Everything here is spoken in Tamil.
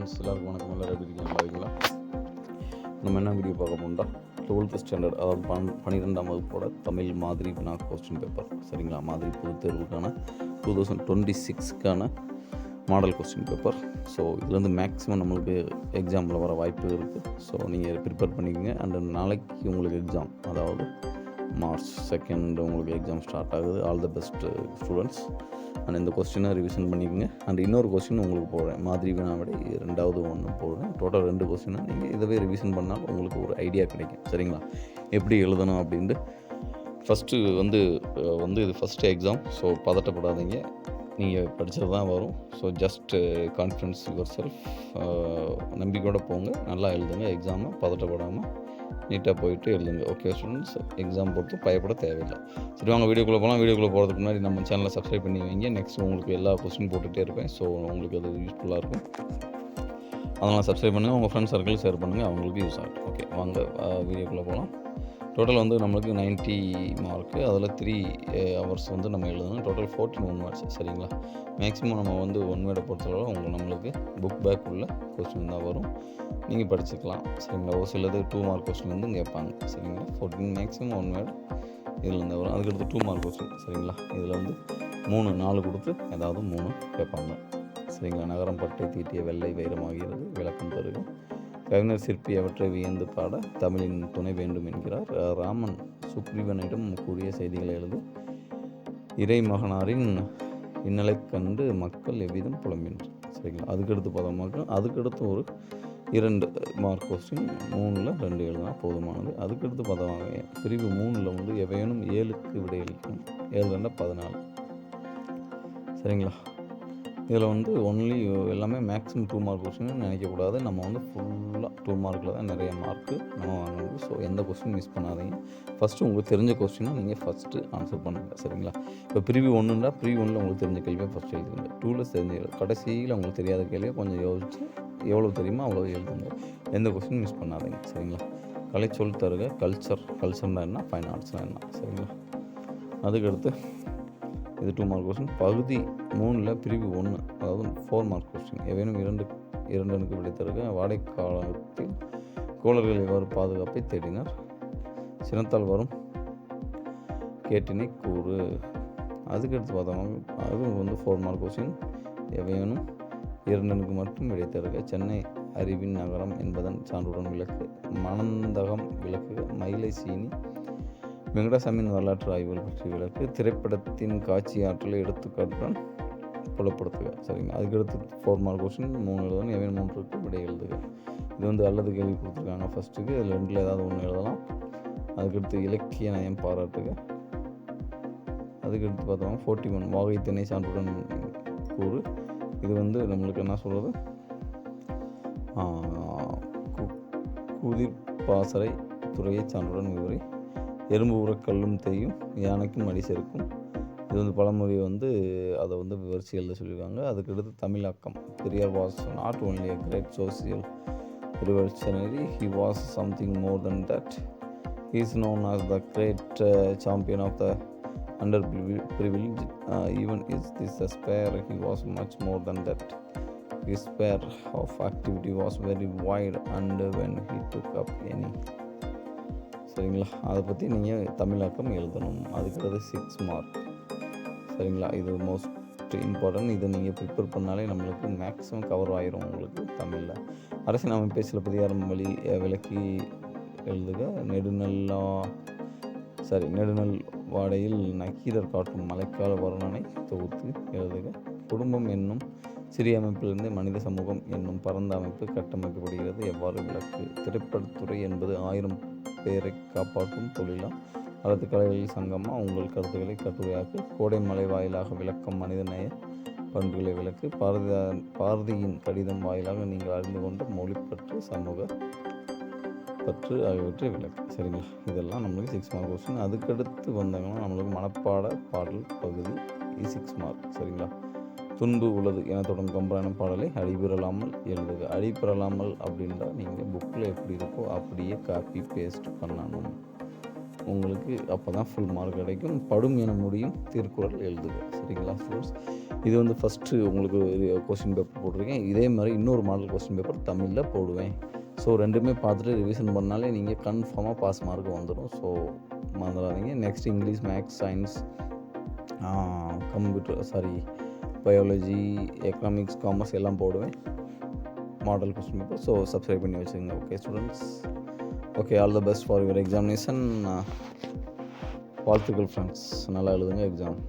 ஃப்ரெண்ட்ஸ் எல்லாருக்கும் வணக்கம். எல்லோரும் எப்படி இருக்கீங்க? நல்லா இருக்கீங்களா? நம்ம என்ன வீடியோ பார்க்க போகிறோம்னா 12th ஸ்டாண்டர்ட், அதாவது 12ஆம் வகுப்போட தமிழ் மாதிரி வினா கொஸ்டின் பேப்பர். சரிங்களா? மாதிரி பொதுத் தேர்வுக்கான 2026க்கான மாடல் கொஸ்டின் பேப்பர். ஸோ இதுலேருந்து மேக்ஸிமம் நம்மளுக்கு எக்ஸாமில் வர வாய்ப்பு இருக்குது. ஸோ நீங்கள் ப்ரிப்பேர் பண்ணிக்கோங்க. அண்ட் நாளைக்கு உங்களுக்கு எக்ஸாம், அதாவது மார்ச் 2 உங்களுக்கு எக்ஸாம் ஸ்டார்ட் ஆகுது. All the best students. And இந்த கொஸ்டினை ரிவிஷன் பண்ணிக்கோங்க. அண்ட் இன்னொரு கொஸ்டின் உங்களுக்கு போடுறேன், மாதிரி வினாவிட 2வது ஒன்று போடுறேன். டோட்டல் 2 கொஸ்டினை நீங்கள் இதவே ரிவிஷன் பண்ணால் உங்களுக்கு ஒரு ஐடியா கிடைக்கும். சரிங்களா? எப்படி எழுதணும் அப்படின்ட்டு. ஃபஸ்ட்டு வந்து இது ஃபஸ்ட்டு எக்ஸாம். ஸோ பதட்டப்படாதீங்க, நீங்கள் படித்தது தான் வரும். So just confidence your self, நம்பிக்கையோடு போங்க, நல்லா எழுதுங்க. எக்ஸாமை பதட்டப்படாமல் நீட்டாக போயிட்டு எழுதுங்க. ஓகே ஸ்டூடெண்ட்ஸ், எக்ஸாம் பொறுத்து பயப்பட தேவையில்லை. சரி, வாங்க வீடியோக்குள்ளே போகலாம். வீடியோக்குள்ளே போகிறதுக்கு முன்னாடி நம்ம சேனலை சப்ஸ்கிரைப் பண்ணி வைங்க. நெக்ஸ்ட் உங்களுக்கு எல்லா கொஸ்டின் போட்டுகிட்டே இருப்பேன். ஸோ உங்களுக்கு அது யூஸ்ஃபுல்லாக இருக்கும். அதனால் சப்ஸ்கிரைப் பண்ணுங்கள், உங்கள் ஃப்ரெண்ட்ஸ் சர்க்கிள் ஷேர் பண்ணுங்கள், அவங்களுக்கு யூஸ் ஆகும். ஓகே, வாங்க வீடியோக்குள்ளே போகலாம். டோட்டல் வந்து நம்மளுக்கு 90 மார்க்கு. அதில் 3 ஹவர்ஸ் வந்து நம்ம எழுதணும். Total 14 one words. சரிங்களா? மேக்ஸிமம் நம்ம வந்து ஒன் வேர்டை பொறுத்தளவு நம்மளுக்கு புக் பேக் உள்ள கொஸ்டின் தான் வரும். நீங்கள் படிச்சுக்கலாம். சரிங்களா? ஒரு சிலது 2 மார்க் கொஸ்டின் வந்து கேட்பாங்க. சரிங்களா? 14 மேக்ஸிமம் ஒன் வேர்டு இதில் இருந்து வரும். அதுக்கடுத்து 2 மார்க் கொஸ்டின். சரிங்களா? இதில் வந்து 4 கொடுத்து ஏதாவது 3 கேட்பாங்க. சரிங்களா? நகரம் பட்டை தீட்டிய வெள்ளை வைரமாகிறது, விளக்கம் தருக. கவிஞர் சிற்பி அவற்றை வியந்து பாட தமிழின் துணை வேண்டும் என்கிறார். ராமன் சுக்ரீவனிடம் கூறிய செய்திகளை எழுது. இறைமகனாரின் இன்னலை கண்டு மக்கள் எவ்விதம் புலம்பினர். சரிங்களா? அதுக்கடுத்து 10 மார்க். அதுக்கடுத்து ஒரு 2 மார்க் கொஸ்டின். 3ல் 2 எழுதினா போதுமானது. அதுக்கடுத்து 10 பிரிவு 3ல் வந்து எவையேனும் 7க்கு விடையளிக்கணும். 7 2 14. சரிங்களா? இதில் வந்து ஒன்லி எல்லாமே மேக்ஸிமம் 2 மார்க் கொஸ்டின் நினைக்கக்கூடாது. நம்ம வந்து ஃபுல்லாக 2 மார்க்கில் தான் நிறைய மார்க்கு நம்ம வாங்கணும். ஸோ எந்த கொஸ்டின் மிஸ் பண்ணாதீங்க. ஃபஸ்ட்டு உங்களுக்கு தெரிஞ்ச கொஸ்டினை நீங்கள் ஃபஸ்ட்டு ஆன்சர் பண்ணுங்கள். சரிங்களா? இப்போ பிரிவு 1ன்னா பிரிவு 1ல் உங்களுக்கு தெரிஞ்ச கேள்வியை ஃபஸ்ட்டு எழுதுங்க. 2ல் தெரிஞ்ச கடைசியில் உங்களுக்கு தெரியாத கேள்வியை கொஞ்சம் யோசிச்சு எவ்வளோ தெரியுமோ அவ்வளோ எழுதுங்க. எந்த கொஸ்டின் மிஸ் பண்ணாதீங்க. சரிங்களா? கலை சொல் தருக. கல்ச்சர்னால் என்ன, ஃபைன் ஆர்ட்ஸ்னால் என்ன. சரிங்களா? அதுக்கடுத்து இது 2 மார்க் கொஸ்டின். பகுதி 3ல் பிரிவு 1, அதாவது 4 மார்க் கொஸ்டின். எவேனும் 2 விடை தருக. வாடை காலத்தில் கோளர்கள் எவ்வாறு பாதுகாப்பை தேடினர். சினத்தால் வரும் கேட்டினை கூறு. அதுக்கடுத்து பார்த்தோம், அதுவும் வந்து 4 மார்க் கொஸ்டின். எவையேனும் 2 மட்டும் விடை தருக. சென்னை அறிவின் நகரம் என்பதன் சான்றுடன் விளக்கு. மணந்தகம் விளக்குக. மயிலை சீனி. வெங்கடாசாமியின் வரலாற்று ஆய்வுகள் பற்றி விளக்கு. திரைப்படத்தின் காட்சி ஆற்றலை எடுத்துக்காட்டுடன் புலப்படுத்துக. சரிங்க. அதுக்கடுத்து 4 மார்க் கொஸ்டின். 3 எழுதணும். எவன் 3க்கு விடை எழுதுக. இது வந்து அல்லது கேள்வி கொடுத்துருக்காங்க ஃபஸ்ட்டுக்கு. இதில் 2ல் ஏதாவது 1 எழுதலாம். அதுக்கடுத்து இலக்கிய நயம் பாராட்டுக. அதுக்கடுத்து பார்த்தோம்னா 41 வாகை திணை சான்றுடன் கூறு. இது வந்து நம்மளுக்கு என்ன சொல்கிறது, குதிர்பாசறை துறையை சான்றுடன் விவரி. எறும்பு ஊற கல்லும் தேயும், யானைக்கும் அடி சேர்க்கும். இது வந்து பழமொழி வந்து அதை வந்து விவரித்து எழுத சொல்லியிருக்காங்க. அதுக்கடுத்து தமிழாக்கம். Periyar was not only a great social revolutionary, he was something more than that. He is known as the great champion of the underprivileged. Even is this a spare, he was much more than that. His sphere of activity was very wide and when he took up any. சரிங்களா? அதை பற்றி நீங்கள் தமிழாக்கம் எழுதணும். அதுக்கடுத்து 6 மார்க். சரிங்களா? இது மோஸ்ட் இம்பார்ட்டன்ட். இதை நீங்கள் ப்ரிப்பேர் பண்ணாலே நம்மளுக்கு மேக்ஸிமம் கவர் ஆகிரும் உங்களுக்கு தமிழில். அரசியலமைப்பை சிலப்பதிகாரம் வழி விளக்கி எழுதுக. நெடுநல் வாடையில் நக்கீரர் காட்டும் மழைக்கால வர்ணனை தொகுத்து எழுதுக. குடும்பம் என்னும் சிறிய அமைப்பிலிருந்து மனித சமூகம் என்னும் பரந்த அமைப்பு கட்டமைக்கப்படுகிறது, எவ்வாறு விளக்கு. திரைப்படத்துறை என்பது 1000 பேரை காப்பாற்றும் தொழிலா அல்லது கலைகளில் சங்கமா? உங்கள் கருத்துக்களை கட்டுரையாக்கு. கோடை மலை வாயிலாக விளக்கம் மனிதநேய பண்புகளை விளக்கு. பாரதியின் கடிதம் வாயிலாக நீங்கள் அறிந்து கொண்ட மொழிப்பற்று, சமூக பற்று ஆகியவற்றை விளக்கு. சரிங்களா? இதெல்லாம் நம்மளுக்கு 6 மார்க் கொஸ்டின். அதுக்கடுத்து வந்தாங்கன்னா நம்மளுக்கு மனப்பாட பாடல் பகுதி 6 மார்க். சரிங்களா? துன்பு உள்ளது என தொடங்கும் கம்பரான பாடலை அடிபெறலாமல் எழுதுக. அடிபெறலாமல் அப்படின்றா நீங்கள் புக்கில் எப்படி இருக்கோ அப்படியே காப்பி பேஸ்ட் பண்ணணும். உங்களுக்கு அப்போ தான் ஃபுல் மார்க் கிடைக்கும். படும் என முடியும் திருக்குறள் எழுதுக. சரிங்களா ஸ்டூடெண்ட்ஸ்? இது வந்து ஃபஸ்ட்டு உங்களுக்கு கொஸ்டின் பேப்பர் போட்டிருக்கேன். இதே மாதிரி இன்னொரு மாடல் கொஸ்டின் பேப்பர் தமிழில் போடுவேன். ஸோ ரெண்டுமே பார்த்துட்டு ரிவிஷன் பண்ணாலே நீங்கள் கன்ஃபார்மாக பாஸ் மார்க் வந்துடும். ஸோ மறந்துடாதீங்க. Next English, maths, science, biology, economics, commerce எல்லாம் போடுவேன் model question paper. So subscribe பண்ணி வச்சுக்கோங்க. Okay students? Okay, all the best for your examination. வாழ்த்துக்கள் ஃப்ரெண்ட்ஸ், நல்லா எழுதுங்க எக்ஸாம்.